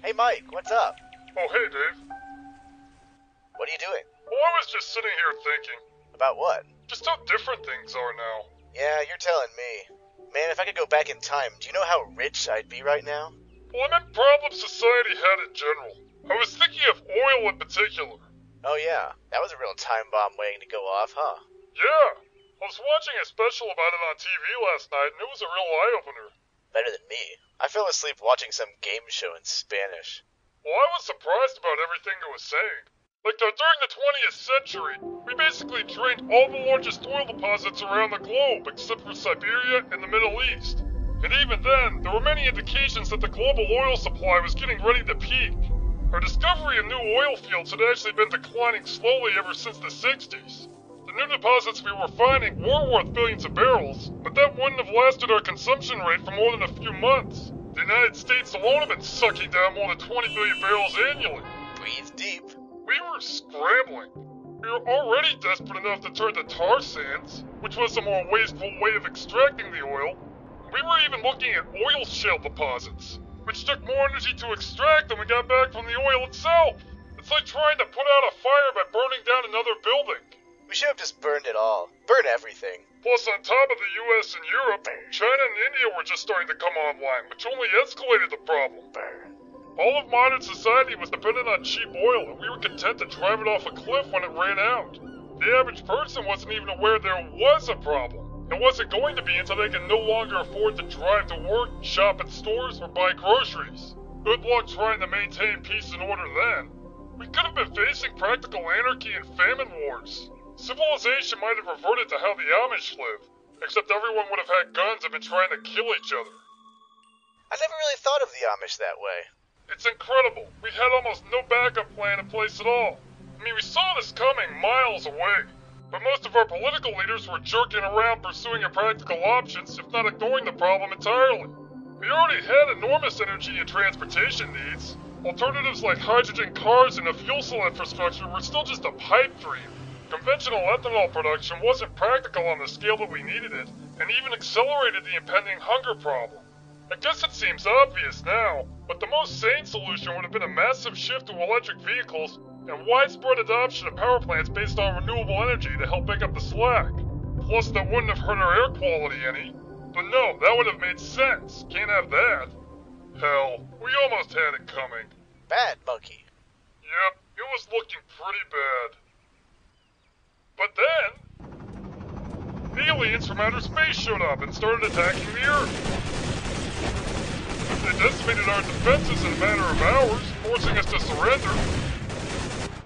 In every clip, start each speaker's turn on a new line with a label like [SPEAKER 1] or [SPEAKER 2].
[SPEAKER 1] Hey Mike, what's up?
[SPEAKER 2] Oh, hey, Dave.
[SPEAKER 1] What are you doing?
[SPEAKER 2] Well, I was just sitting here thinking,
[SPEAKER 1] About what?
[SPEAKER 2] just how different things are now.
[SPEAKER 1] Yeah, you're telling me. Man, if I could go back in time, do you know how rich I'd be right now?
[SPEAKER 2] Well, I meant problems society had in general. I was thinking of oil in particular.
[SPEAKER 1] Oh yeah, that was a real time bomb waiting to go off, huh?
[SPEAKER 2] Yeah, I was watching a special about it on TV last night, and it was a real eye-opener.
[SPEAKER 1] Better than me. I fell asleep watching some game show in Spanish.
[SPEAKER 2] Well, I was surprised about everything it was saying. Like, during the 20th century, we basically drained all the largest oil deposits around the globe, except for Siberia and the Middle East. And even then, there were many indications that the global oil supply was getting ready to peak. Our discovery of new oil fields had actually been declining slowly ever since the 60s. The new deposits we were finding were worth billions of barrels, but that wouldn't have lasted our consumption rate for more than a few months. The United States alone had been sucking down more than 20 billion barrels annually.
[SPEAKER 1] Breathe deep.
[SPEAKER 2] We were scrambling. We were already desperate enough to turn to tar sands, which was a more wasteful way of extracting the oil. We were even looking at oil shale deposits, which took more energy to extract than we got back from the oil itself. It's like trying to put out a fire by burning down another building.
[SPEAKER 1] We should have just burned it all. Burn everything.
[SPEAKER 2] Plus, on top of the US and Europe, China and India were just starting to come online, which only escalated the problem.
[SPEAKER 1] Burn.
[SPEAKER 2] All of modern society was dependent on cheap oil, and we were content to drive it off a cliff when it ran out. The average person wasn't even aware there was a problem. It wasn't going to be until they could no longer afford to drive to work, shop at stores, or buy groceries. Good luck trying to maintain peace and order then. We could have been facing practical anarchy and famine wars. Civilization might have reverted to how the Amish live, except everyone would have had guns and been trying to kill each other.
[SPEAKER 1] I never really thought of the Amish that way.
[SPEAKER 2] It's incredible. We had almost no backup plan in place at all. I mean, we saw this coming miles away. But most of our political leaders were jerking around pursuing impractical options, if not ignoring the problem entirely. We already had enormous energy and transportation needs. Alternatives like hydrogen cars and a fuel cell infrastructure were still just a pipe dream. Conventional ethanol production wasn't practical on the scale that we needed it, and even accelerated the impending hunger problem. I guess it seems obvious now, but the most sane solution would have been a massive shift to electric vehicles and widespread adoption of power plants based on renewable energy to help make up the slack. Plus, that wouldn't have hurt our air quality any. But no, that would have made sense. Can't have that. Hell, we almost had it coming.
[SPEAKER 1] Bad monkey.
[SPEAKER 2] Yep, it was looking pretty bad. But then, aliens from outer space showed up and started attacking the Earth. They decimated our defenses in a matter of hours, forcing us to surrender.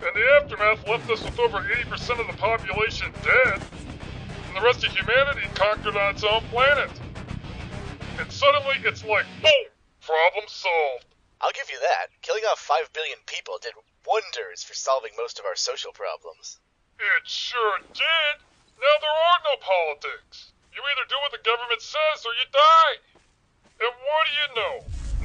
[SPEAKER 2] And the aftermath left us with over 80% of the population dead, and the rest of humanity conquered on its own planet. And suddenly it's like, boom! Problem solved.
[SPEAKER 1] I'll give you that. Killing off 5 billion people did wonders for solving most of our social problems.
[SPEAKER 2] It sure did. Now there are no politics. You either do what the government says or you die. And what do you know?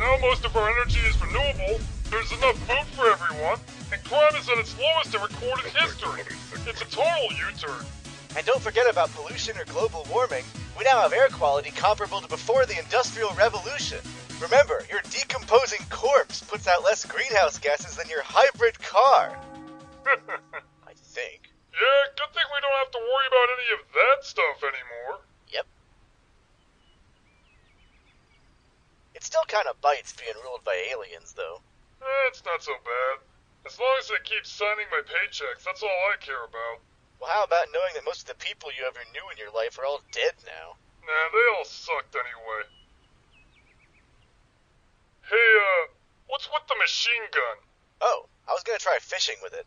[SPEAKER 2] Now most of our energy is renewable, there's enough food for everyone, and crime is at its lowest in recorded history. It's a total U-turn.
[SPEAKER 1] And don't forget about pollution or global warming. We now have air quality comparable to before the Industrial Revolution. Remember, your decomposing corpse puts out less greenhouse gases than your hybrid car. I think.
[SPEAKER 2] Yeah, good thing we don't have to worry about any of that stuff anymore.
[SPEAKER 1] Yep. It still kind of bites being ruled by aliens, though.
[SPEAKER 2] It's not so bad. As long as they keep signing my paychecks, that's all I care about.
[SPEAKER 1] Well, how about knowing that most of the people you ever knew in your life are all dead now?
[SPEAKER 2] Nah, they all sucked anyway. Hey, what's with the machine gun?
[SPEAKER 1] Oh, I was gonna try fishing with it.